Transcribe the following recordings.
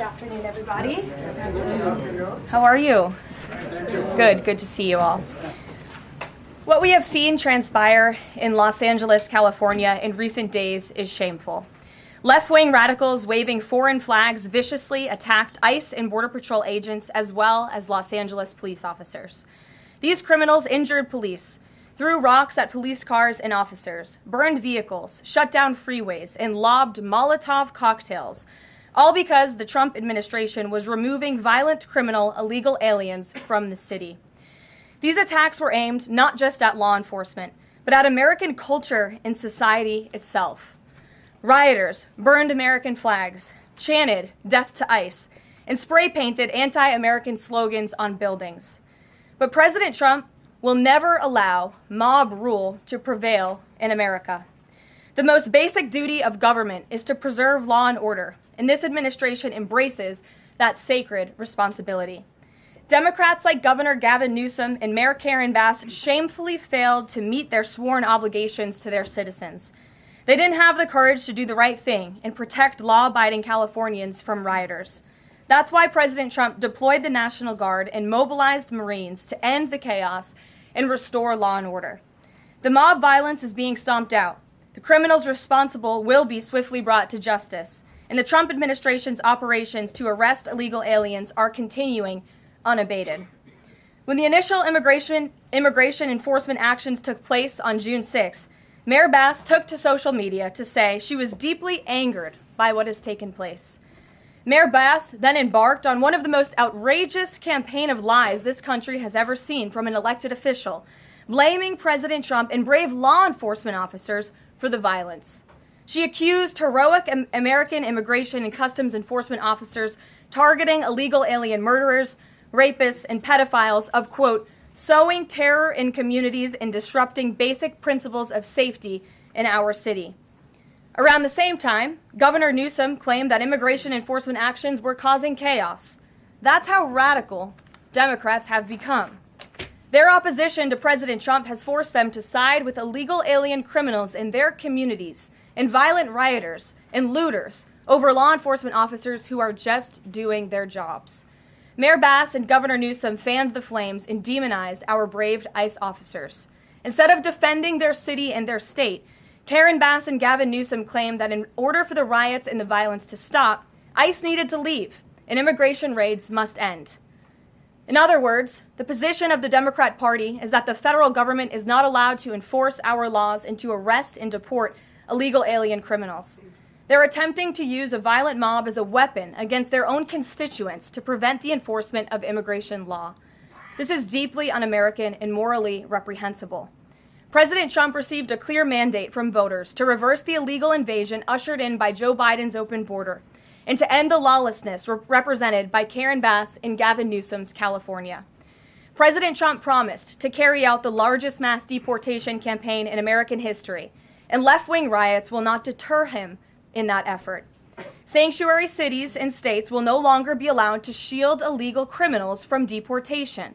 Good afternoon, everybody. How are you? Good to see you all. What we have seen transpire in Los Angeles, California in recent days is shameful. Left-wing radicals waving foreign flags viciously attacked ICE and Border Patrol agents as well as Los Angeles police officers. These criminals injured police, threw rocks at police cars and officers, burned vehicles, shut down freeways, and lobbed Molotov cocktails, all because the Trump administration was removing violent criminal illegal aliens from the city. These attacks were aimed not just at law enforcement, but at American culture and society itself. Rioters burned American flags, chanted "Death to ICE," and spray-painted anti-American slogans on buildings. But President Trump will never allow mob rule to prevail in America. The most basic duty of government is to preserve law and order, and this administration embraces that sacred responsibility. Democrats like Governor Gavin Newsom and Mayor Karen Bass shamefully failed to meet their sworn obligations to their citizens. They didn't have the courage to do the right thing and protect law-abiding Californians from rioters. That's why President Trump deployed the National Guard and mobilized Marines to end the chaos and restore law and order. The mob violence is being stomped out. The criminals responsible will be swiftly brought to justice, and the Trump administration's operations to arrest illegal aliens are continuing unabated. When the initial immigration enforcement actions took place on June 6th, Mayor Bass took to social media to say she was deeply angered by what has taken place. Mayor Bass then embarked on one of the most outrageous campaign of lies this country has ever seen from an elected official, blaming President Trump and brave law enforcement officers for the violence. She accused heroic American immigration and customs enforcement officers targeting illegal alien murderers, rapists, and pedophiles of, quote, sowing terror in communities and disrupting basic principles of safety in our city. Around the same time, Governor Newsom claimed that immigration enforcement actions were causing chaos. That's how radical Democrats have become. Their opposition to President Trump has forced them to side with illegal alien criminals in their communities and violent rioters and looters over law enforcement officers who are just doing their jobs. Mayor Bass and Governor Newsom fanned the flames and demonized our brave ICE officers. Instead of defending their city and their state, Karen Bass and Gavin Newsom claimed that in order for the riots and the violence to stop, ICE needed to leave and immigration raids must end. In other words, the position of the Democrat Party is that the federal government is not allowed to enforce our laws and to arrest and deport illegal alien criminals. They're attempting to use a violent mob as a weapon against their own constituents to prevent the enforcement of immigration law. This is deeply un-American and morally reprehensible. President Trump received a clear mandate from voters to reverse the illegal invasion ushered in by Joe Biden's open border and to end the lawlessness represented by Karen Bass and Gavin Newsom's California. President Trump promised to carry out the largest mass deportation campaign in American history, and left-wing riots will not deter him in that effort. Sanctuary cities and states will no longer be allowed to shield illegal criminals from deportation.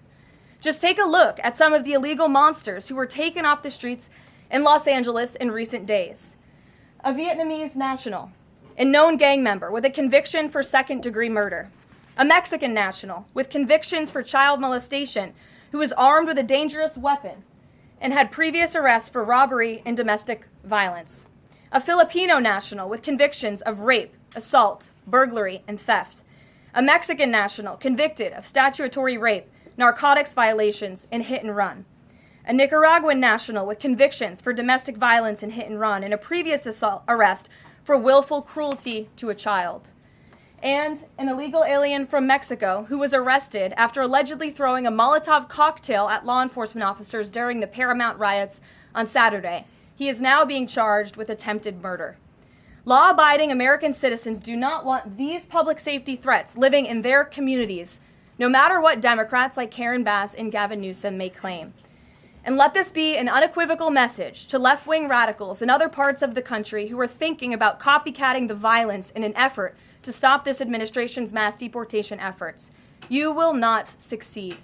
Just take a look at some of the illegal monsters who were taken off the streets in Los Angeles in recent days. A Vietnamese national, a known gang member with a conviction for second-degree murder. A Mexican national with convictions for child molestation who was armed with a dangerous weapon and had previous arrests for robbery and domestic violence. A Filipino national with convictions of rape, assault, burglary, and theft. A Mexican national convicted of statutory rape, narcotics violations, and hit and run. A Nicaraguan national with convictions for domestic violence and hit and run, and a previous arrest for willful cruelty to a child. And an illegal alien from Mexico who was arrested after allegedly throwing a Molotov cocktail at law enforcement officers during the Paramount riots on Saturday. He is now being charged with attempted murder. Law-abiding American citizens do not want these public safety threats living in their communities, no matter what Democrats like Karen Bass and Gavin Newsom may claim. And let this be an unequivocal message to left-wing radicals in other parts of the country who are thinking about copycatting the violence in an effort to stop this administration's mass deportation efforts. You will not succeed.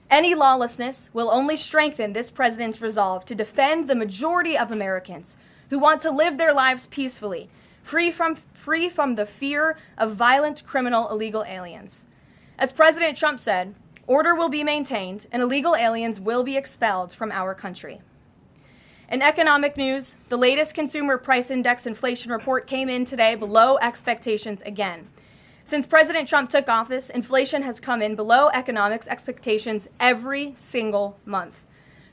Any lawlessness will only strengthen this president's resolve to defend the majority of Americans who want to live their lives peacefully, free from the fear of violent, criminal, illegal aliens. As President Trump said, order will be maintained and illegal aliens will be expelled from our country. In economic news, the latest Consumer Price Index inflation report came in today below expectations again. Since President Trump took office, inflation has come in below economics expectations every single month.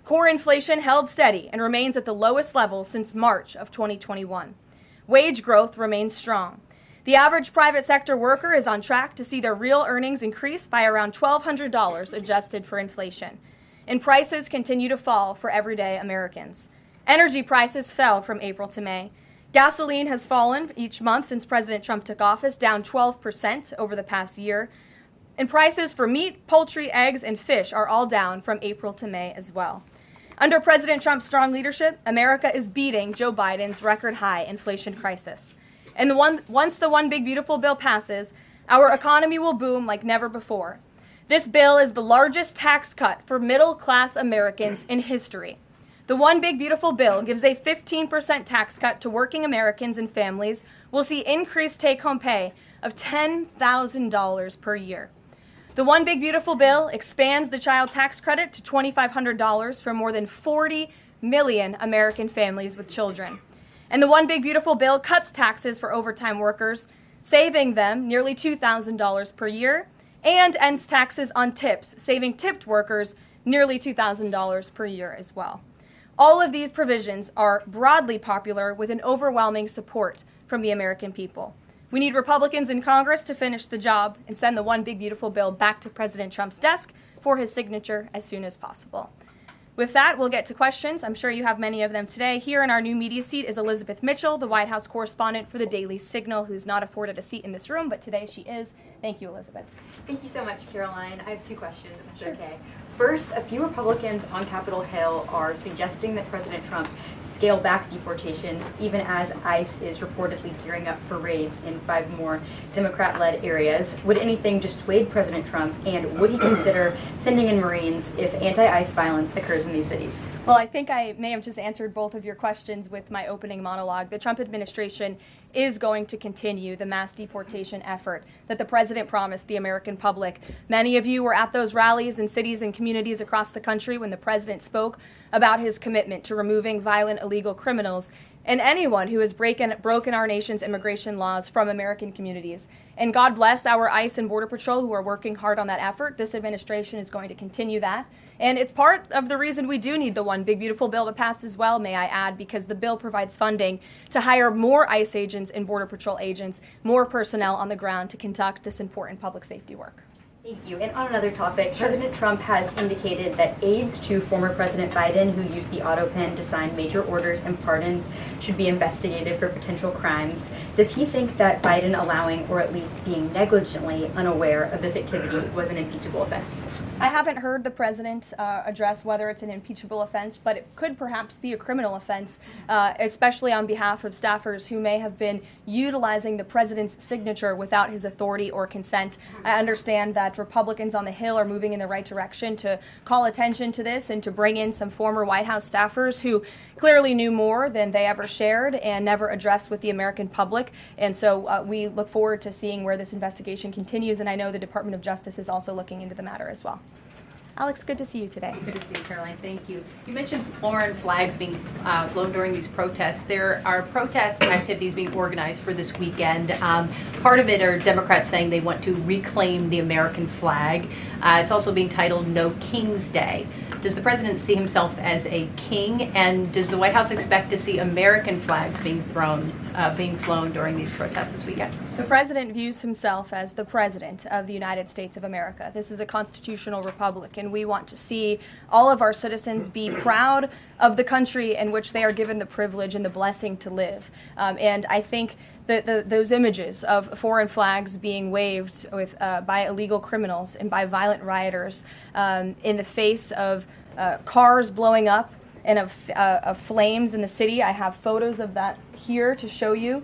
Core inflation held steady and remains at the lowest level since March of 2021. Wage growth remains strong. The average private sector worker is on track to see their real earnings increase by around $1,200 adjusted for inflation. And prices continue to fall for everyday Americans. Energy prices fell from April to May. Gasoline has fallen each month since President Trump took office, down 12% over the past year. And prices for meat, poultry, eggs, and fish are all down from April to May as well. Under President Trump's strong leadership, America is beating Joe Biden's record-high inflation crisis. And once the One Big Beautiful Bill passes, our economy will boom like never before. This bill is the largest tax cut for middle-class Americans in history. The One Big Beautiful Bill gives a 15% tax cut to working Americans and families will see increased take-home pay of $10,000 per year. The One Big Beautiful Bill expands the child tax credit to $2,500 for more than 40 million American families with children. And the One Big Beautiful Bill cuts taxes for overtime workers, saving them nearly $2,000 per year, and ends taxes on tips, saving tipped workers nearly $2,000 per year as well. All of these provisions are broadly popular with an overwhelming support from the American people. We need Republicans in Congress to finish the job and send the One Big Beautiful Bill back to President Trump's desk for his signature as soon as possible. With that, we'll get to questions. I'm sure you have many of them today. Here in our new media seat is Elizabeth Mitchell, the White House correspondent for the Daily Signal, who's not afforded a seat in this room, but today she is. Thank you, Elizabeth. Thank you so much, Karoline. I have two questions, if that's okay. First, a few Republicans on Capitol Hill are suggesting that President Trump scale back deportations, even as ICE is reportedly gearing up for raids in 5 more Democrat-led areas. Would anything dissuade President Trump, and would he consider sending in Marines if anti-ICE violence occurs in these cities? Well, I think I may have just answered both of your questions with my opening monologue. The Trump administration is going to continue the mass deportation effort that the president promised the American public. Many of you were at those rallies in cities and communities across the country when the president spoke about his commitment to removing violent illegal criminals and anyone who has broken our nation's immigration laws from American communities. And God bless our ICE and Border Patrol who are working hard on that effort. This administration is going to continue that. And it's part of the reason we do need the One Big Beautiful Bill to pass as well, may I add, because the bill provides funding to hire more ICE agents and Border Patrol agents, more personnel on the ground to conduct this important public safety work. Thank you. And on another topic, President Trump has indicated that aides to former President Biden who used the auto pen to sign major orders and pardons should be investigated for potential crimes. Does he think that Biden allowing, or at least being negligently unaware of this activity, was an impeachable offense? I haven't heard the president address whether it's an impeachable offense, but it could perhaps be a criminal offense, especially on behalf of staffers who may have been utilizing the president's signature without his authority or consent. I understand that Republicans on the Hill are moving in the right direction to call attention to this and to bring in some former White House staffers who clearly knew more than they ever shared and never addressed with the American public. And so we look forward to seeing where this investigation continues, and I know the Department of Justice is also looking into the matter as well. Alex, good to see you today. Good to see you, Caroline. Thank you. You mentioned foreign flags being blown during these protests. There are protest activities being organized for this weekend. Part of it are Democrats saying they want to reclaim the American flag. It's also being titled No King's Day. Does the president see himself as a king, and does the White House expect to see American flags being flown during these protests this weekend? The president views himself as the president of the United States of America. This is a constitutional republic, and we want to see all of our citizens be proud of the country in which they are given the privilege and the blessing to live. And I think that those images of foreign flags being waved with, by illegal criminals and by violent rioters in the face of cars blowing up and of flames in the city. I have photos of that here to show you.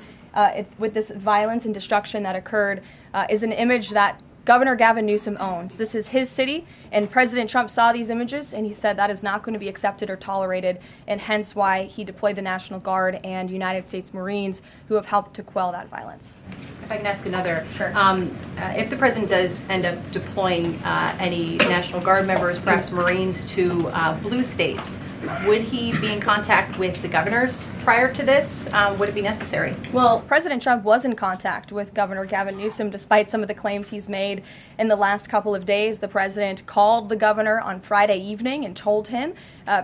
With this violence and destruction that occurred is an image that Governor Gavin Newsom owns. This is his city, and President Trump saw these images, and he said that is not going to be accepted or tolerated, and hence why he deployed the National Guard and United States Marines who have helped to quell that violence. If I can ask another, Sure. If the president does end up deploying any National Guard members, perhaps Marines, to blue states, would he be in contact with the governors prior to this? Would it be necessary? Well, President Trump was in contact with Governor Gavin Newsom despite some of the claims he's made in the last couple of days. The president called the governor on Friday evening and told him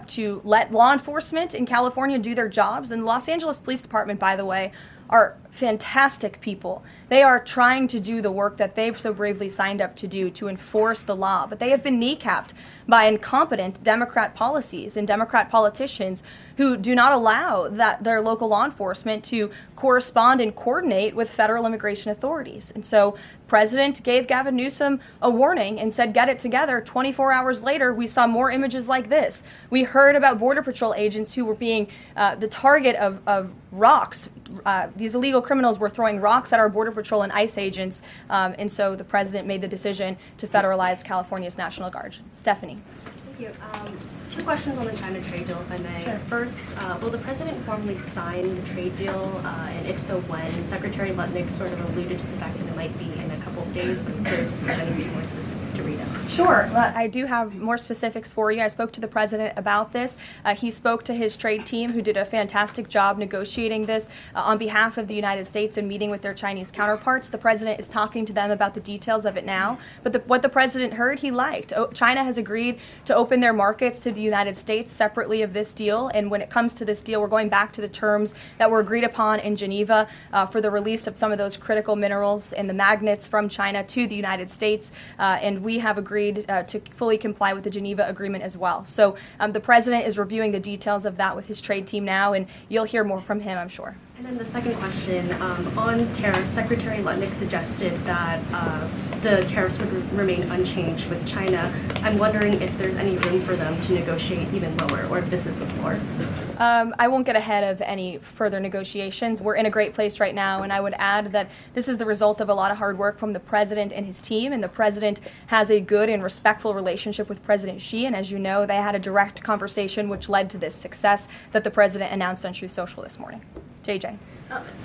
to let law enforcement in California do their jobs. And the Los Angeles Police Department, by the way, are fantastic people. They are trying to do the work that they've so bravely signed up to do, to enforce the law. But they have been kneecapped by incompetent Democrat policies and Democrat politicians who do not allow their local law enforcement to correspond and coordinate with federal immigration authorities. And so President gave Gavin Newsom a warning and said, get it together. 24 hours later, we saw more images like this. We heard about Border Patrol agents who were being the target of rocks. These illegal criminals were throwing rocks at our Border Patrol and ICE agents, and so the president made the decision to federalize California's National Guard. Stephanie. Thank you. Two questions on the China trade deal, if I may. Sure. First, will the president formally sign the trade deal, and if so, when? Secretary Lutnick sort of alluded to the fact that it might be in a couple of days, but there's going to be more specific to read out. Sure. Well, I do have more specifics for you. I spoke to the president about this. He spoke to his trade team, who did a fantastic job negotiating this on behalf of the United States and meeting with their Chinese counterparts. The president is talking to them about the details of it now. But what the president heard, he liked. China has agreed to open their markets to the United States separately of this deal. And when it comes to this deal, we're going back to the terms that were agreed upon in Geneva for the release of some of those critical minerals and the magnets from China to the United States. And we have agreed to fully comply with the Geneva Agreement as well. So the president is reviewing the details of that with his trade team now, and you'll hear more from him, I'm sure. And then the second question, on tariffs, Secretary Lutnick suggested that the tariffs would remain unchanged with China. I'm wondering if there's any room for them to negotiate even lower, or if this is the floor. I won't get ahead of any further negotiations. We're in a great place right now, and I would add that this is the result of a lot of hard work from the president and his team, and the president has a good and respectful relationship with President Xi, and as you know, they had a direct conversation which led to this success that the president announced on Truth Social this morning. JJ.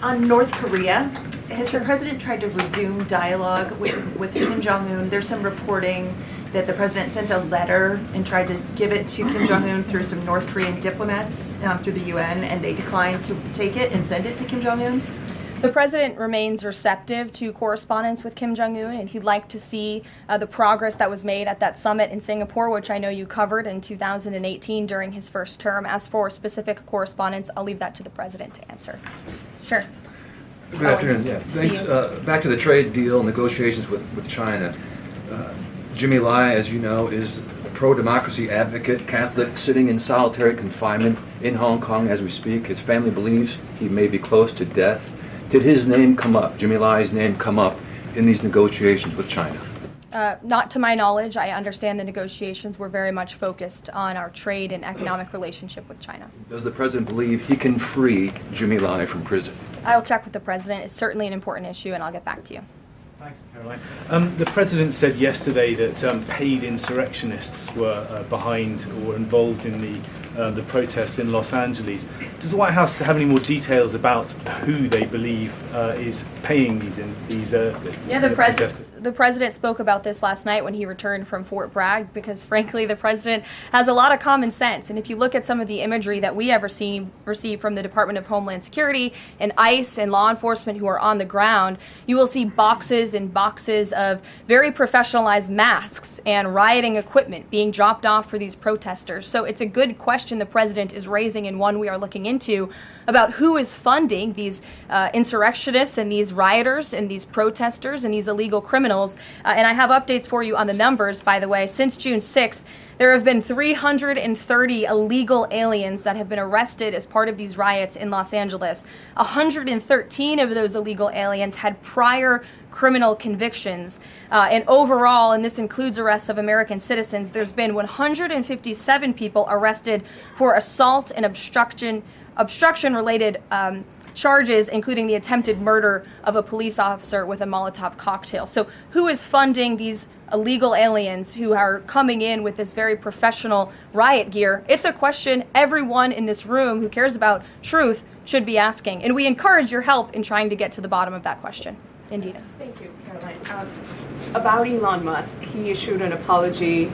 On North Korea, has the president tried to resume dialogue with Kim Jong-un? There's some reporting that the president sent a letter and tried to give it to Kim Jong-un through some North Korean diplomats through the UN, and they declined to take it and send it to Kim Jong-un. The president remains receptive to correspondence with Kim Jong-un, and he'd like to see the progress that was made at that summit in Singapore, which I know you covered in 2018 during his first term. As for specific correspondence, I'll leave that to the president to answer. Sure. Good afternoon. Yeah, thanks. Back to the trade deal negotiations with China. Jimmy Lai, as you know, is a pro-democracy advocate, Catholic, sitting in solitary confinement in Hong Kong as we speak. His family believes he may be close to death. Did his name come up, Jimmy Lai's name come up in these negotiations with China? Not to my knowledge. I understand the negotiations were very much focused on our trade and economic relationship with China. Does the president believe he can free Jimmy Lai from prison? I'll check with the president. It's certainly an important issue, and I'll get back to you. Thanks, Caroline. The president said yesterday that paid insurrectionists were behind or were involved in the protests in Los Angeles. Does the White House have any more details about who they believe is paying these protesters? The president spoke about this last night when he returned from Fort Bragg, because frankly the president has a lot of common sense, and if you look at some of the imagery that we have received from the Department of Homeland Security and ICE and law enforcement who are on the ground, you will see boxes and boxes of very professionalized masks and rioting equipment being dropped off for these protesters. So it's a good question the president is raising, and one we are looking into, about who is funding these insurrectionists and these rioters and these protesters and these illegal criminals. And I have updates for you on the numbers, by the way. Since June 6th, there have been 330 illegal aliens that have been arrested as part of these riots in Los Angeles. 113 of those illegal aliens had prior criminal convictions. And overall, and this includes arrests of American citizens, there's been 157 people arrested for assault and obstruction-related charges, including the attempted murder of a police officer with a Molotov cocktail. So who is funding these illegal aliens who are coming in with this very professional riot gear? It's a question everyone in this room who cares about truth should be asking. And we encourage your help in trying to get to the bottom of that question. Indita. Thank you, Karoline. About Elon Musk, he issued an apology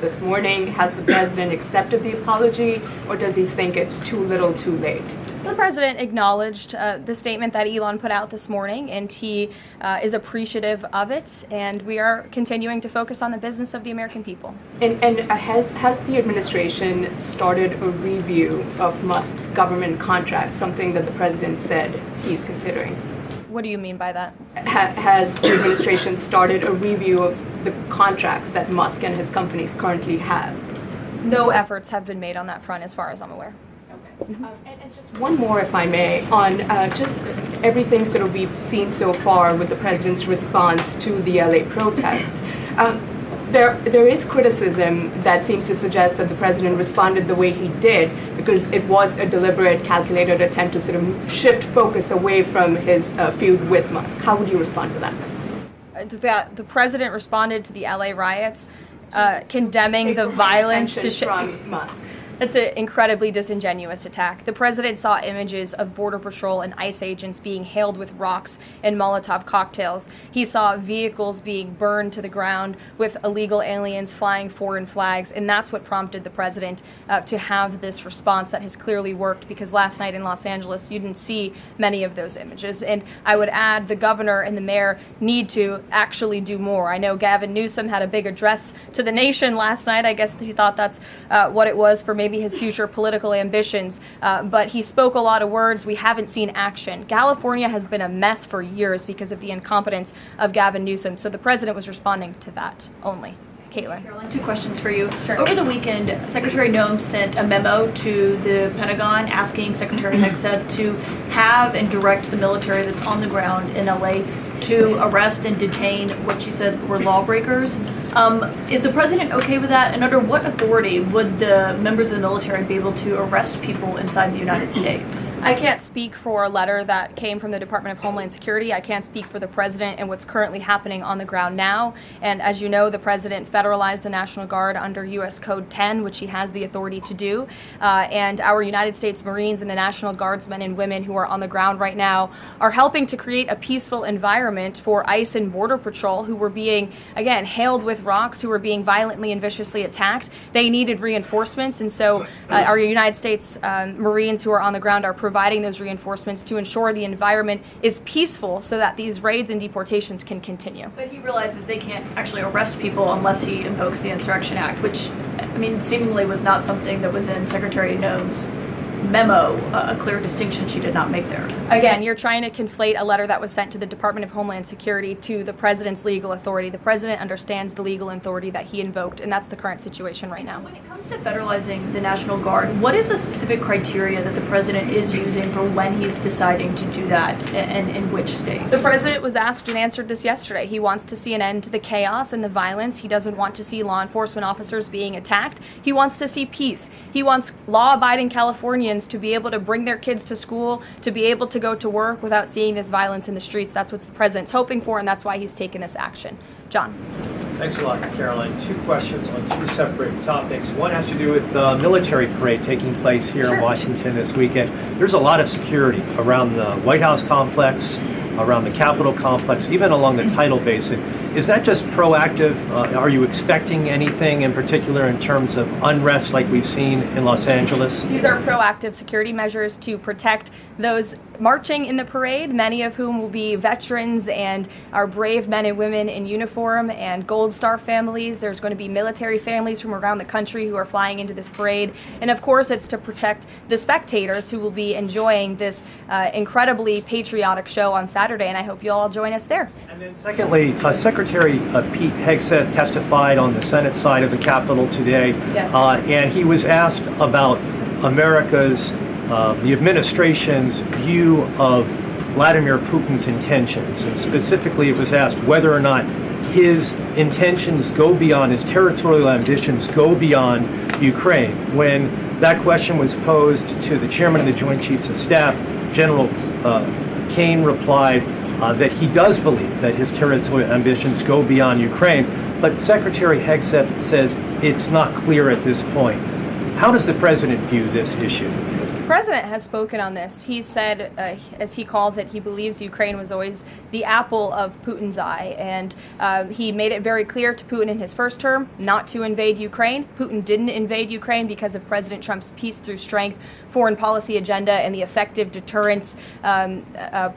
this morning. Has the president accepted the apology, or does he think it's too little too late? The president acknowledged the statement that Elon put out this morning, and he is appreciative of it, and we are continuing to focus on the business of the American people. And has the administration started a review of Musk's government contracts, something that the president said he's considering? What do you mean by that? Has the administration started a review of the contracts that Musk and his companies currently have? No efforts have been made on that front as far as I'm aware. And just one more, if I may, on just everything sort of we've seen so far with the president's response to the LA protests. There is criticism that seems to suggest that the president responded the way he did because it was a deliberate, calculated attempt to sort of shift focus away from his feud with Musk. How would you respond to that? The president responded to the LA riots, condemning the violence from Musk. That's an incredibly disingenuous attack. The president saw images of Border Patrol and ICE agents being hailed with rocks and Molotov cocktails. He saw vehicles being burned to the ground with illegal aliens flying foreign flags, and that's what prompted the president to have this response that has clearly worked, because last night in Los Angeles you didn't see many of those images. And I would add the governor and the mayor need to actually do more. I know Gavin Newsom had a big address to the nation last night. I guess he thought that's what it was for maybe his future political ambitions, but he spoke a lot of words. We haven't seen action. California has been a mess for years because of the incompetence of Gavin Newsom, so the president was responding to that only. Caitlin. Caroline, 2 questions for you. Sure. Over the weekend, Secretary Noem sent a memo to the Pentagon asking Secretary Hegseth to have and direct the military that's on the ground in LA to arrest and detain what she said were lawbreakers. Is the president okay with that? And under what authority would the members of the military be able to arrest people inside the United States? I can't speak for a letter that came from the Department of Homeland Security. I can't speak for the president and what's currently happening on the ground now. And as you know, the president federalized the National Guard under U.S. Code 10, which he has the authority to do. And our United States Marines and the National Guardsmen and women who are on the ground right now are helping to create a peaceful environment for ICE and Border Patrol, who were being, again, hailed with rocks, who were being violently and viciously attacked. They needed reinforcements, and so our United States Marines who are on the ground are providing those reinforcements to ensure the environment is peaceful so that these raids and deportations can continue. But he realizes they can't actually arrest people unless he invokes the Insurrection Act, which, I mean, seemingly was not something that was in Secretary Noem's memo, a clear distinction she did not make there. Again, you're trying to conflate a letter that was sent to the Department of Homeland Security to the president's legal authority. The president understands the legal authority that he invoked, and that's the current situation right now. When it comes to federalizing the National Guard, what is the specific criteria that the president is using for when he's deciding to do that, and in which states? The president was asked and answered this yesterday. He wants to see an end to the chaos and the violence. He doesn't want to see law enforcement officers being attacked. He wants to see peace. He wants law-abiding Californians to be able to bring their kids to school, to be able to go to work without seeing this violence in the streets. That's what the president's hoping for, and that's why he's taken this action. John. Thanks a lot, Caroline. 2 questions on 2 separate topics. One has to do with the military parade taking place here in Washington this weekend. There's a lot of security around the White House complex, around the Capitol complex, even along the tidal basin. Is that just proactive? Are you expecting anything in particular in terms of unrest like we've seen in Los Angeles? These are proactive security measures to protect those marching in the parade, many of whom will be veterans and our brave men and women in uniform and Gold Star families. There's going to be military families from around the country who are flying into this parade. And of course, it's to protect the spectators who will be enjoying this incredibly patriotic show on Saturday, and I hope you all join us there. And then secondly, Secretary Pete Hegseth testified on the Senate side of the Capitol today, Yes. And he was asked about America's, the administration's view of Vladimir Putin's intentions, and specifically it was asked whether or not his intentions go beyond, his territorial ambitions go beyond Ukraine. When that question was posed to the chairman of the Joint Chiefs of Staff, General Kane replied that he does believe that his territorial ambitions go beyond Ukraine, but Secretary Hegseth says it's not clear at this point. How does the president view this issue? The president has spoken on this. He said, as he calls it, he believes Ukraine was always the apple of Putin's eye, and he made it very clear to Putin in his first term not to invade Ukraine. Putin didn't invade Ukraine because of President Trump's peace through strength foreign policy agenda and the effective deterrence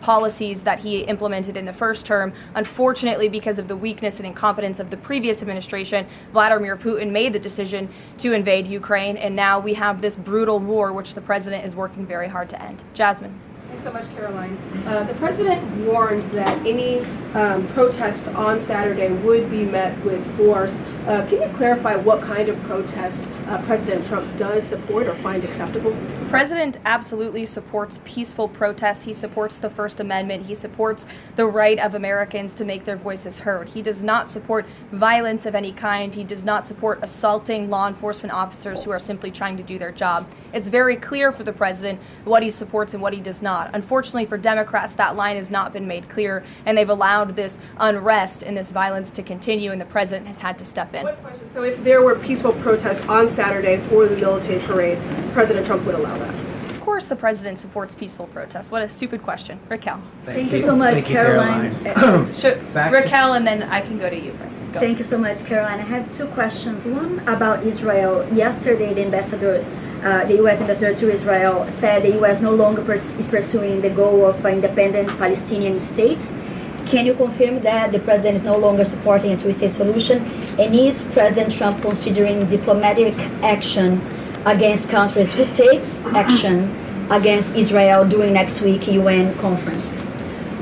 policies that he implemented in the first term. Unfortunately, because of the weakness and incompetence of the previous administration, Vladimir Putin made the decision to invade Ukraine, and now we have this brutal war which the president is working very hard to end. Jasmine. Thanks so much, Caroline. The president warned that any protest on Saturday would be met with force. Can you clarify what kind of protest President Trump does support or find acceptable? The president absolutely supports peaceful protests. He supports the First Amendment. He supports the right of Americans to make their voices heard. He does not support violence of any kind. He does not support assaulting law enforcement officers who are simply trying to do their job. It's very clear for the president what he supports and what he does not. Unfortunately for Democrats, that line has not been made clear, and they've allowed this unrest and this violence to continue, and the president has had to step in. What question? So if there were peaceful protests on Saturday for the military parade, President Trump would allow that? Of course the president supports peaceful protests. What a stupid question. Raquel. Thank you so much, Caroline. Raquel, and then I can go to you, Francis. Go. Thank you so much, Caroline. I have two questions. One about Israel. Yesterday, the U.S. ambassador to Israel said the U.S. no longer is pursuing the goal of an independent Palestinian state. Can you confirm that the president is no longer supporting a two-state solution? And is President Trump considering diplomatic action against countries who takes action against Israel during next week's UN conference?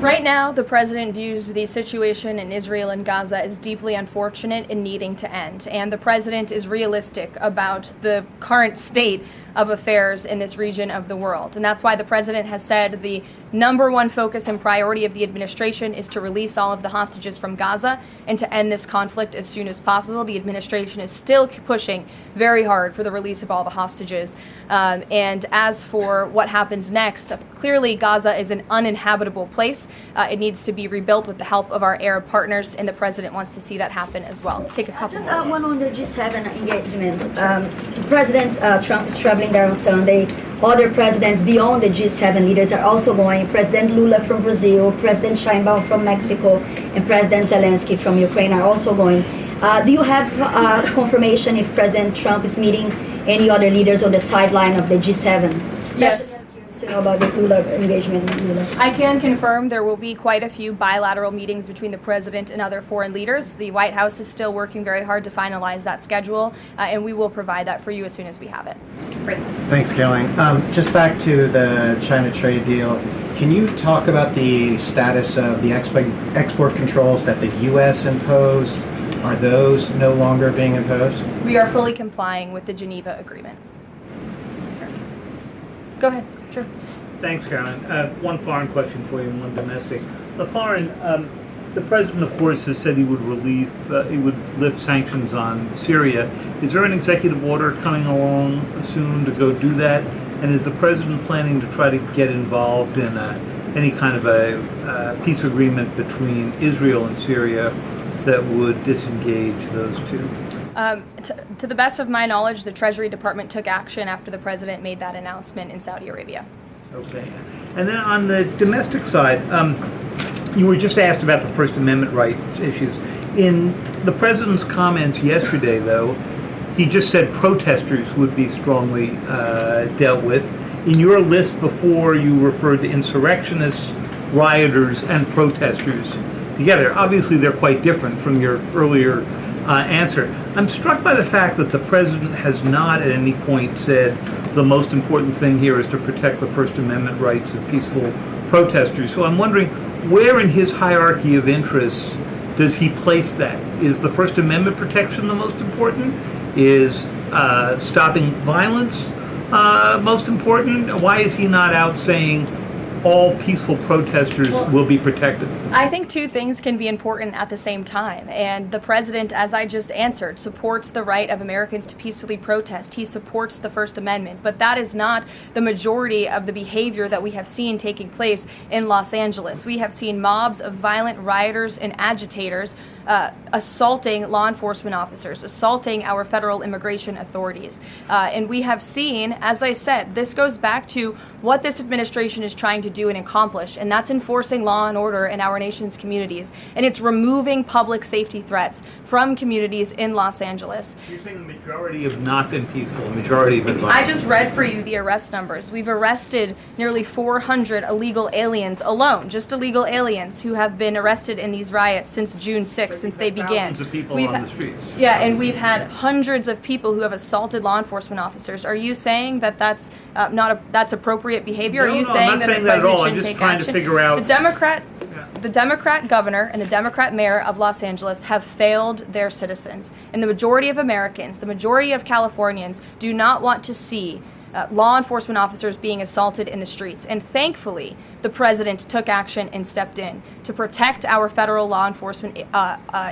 Right now, the president views the situation in Israel and Gaza as deeply unfortunate and needing to end. And the president is realistic about the current state of affairs in this region of the world. And that's why the president has said the number one focus and priority of the administration is to release all of the hostages from Gaza and to end this conflict as soon as possible. The administration is still pushing very hard for the release of all the hostages. And as for what happens next, clearly Gaza is an uninhabitable place. It needs to be rebuilt with the help of our Arab partners, and the president wants to see that happen as well. Take a couple more. One on the G7 engagement. President Trump is traveling there on Sunday. Other presidents beyond the G7 leaders are also going. President Lula from Brazil, President Sheinbaum from Mexico, and President Zelensky from Ukraine are also going. Do you have confirmation if President Trump is meeting any other leaders on the sideline of the G7? Yes. To know about the Lula engagement. I can confirm there will be quite a few bilateral meetings between the president and other foreign leaders. The White House is still working very hard to finalize that schedule, and we will provide that for you as soon as we have it. Great. Thanks, Caroline. Just back to the China trade deal, can you talk about the status of the export controls that the U.S. imposed? Are those no longer being imposed? We are fully complying with the Geneva Agreement. Go ahead. Sure. Thanks, Caroline. One foreign question for you and one domestic. The foreign, the president, of course, has said he would lift sanctions on Syria. Is there an executive order coming along soon to go do that? And is the president planning to try to get involved in any kind of a peace agreement between Israel and Syria that would disengage those two? To the best of my knowledge, the Treasury Department took action after the president made that announcement in Saudi Arabia. Okay. And then on the domestic side, you were just asked about the First Amendment rights issues. In the president's comments yesterday, though, he just said protesters would be strongly dealt with. In your list before, you referred to insurrectionists, rioters, and protesters together. Obviously, they're quite different from your earlier answer. I'm struck by the fact that the president has not at any point said the most important thing here is to protect the First Amendment rights of peaceful protesters. So I'm wondering, where in his hierarchy of interests does he place that? Is the First Amendment protection the most important? Is stopping violence most important? Why is he not out saying all peaceful protesters will be protected? I think two things can be important at the same time. And the president, as I just answered, supports the right of Americans to peacefully protest. He supports the First Amendment. But that is not the majority of the behavior that we have seen taking place in Los Angeles. We have seen mobs of violent rioters and agitators assaulting law enforcement officers, assaulting our federal immigration authorities. And we have seen, as I said, this goes back to what this administration is trying to do and accomplish, and that's enforcing law and order in our nation's communities. And it's removing public safety threats from communities in Los Angeles. You're saying the majority have not been peaceful, the majority have been violent. I just read for you the arrest numbers. We've arrested nearly 400 illegal aliens alone, just illegal aliens who have been arrested in these riots since June 6th, since they began. Thousands of people on the streets. Yeah, and we've had hundreds of people who have assaulted law enforcement officers. Are you saying that that's that's appropriate behavior? No, Are you no, saying I'm not that saying the that at all. president I'm shouldn't just take trying action? to figure out. The Democrat governor and the Democrat mayor of Los Angeles have failed their citizens. And the majority of Americans, the majority of Californians, do not want to see law enforcement officers being assaulted in the streets. And thankfully, the president took action and stepped in to protect our federal law enforcement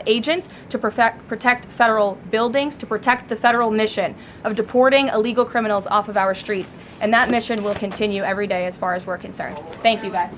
agents, to protect federal buildings, to protect the federal mission of deporting illegal criminals off of our streets. And that mission will continue every day as far as we're concerned. Thank you, guys.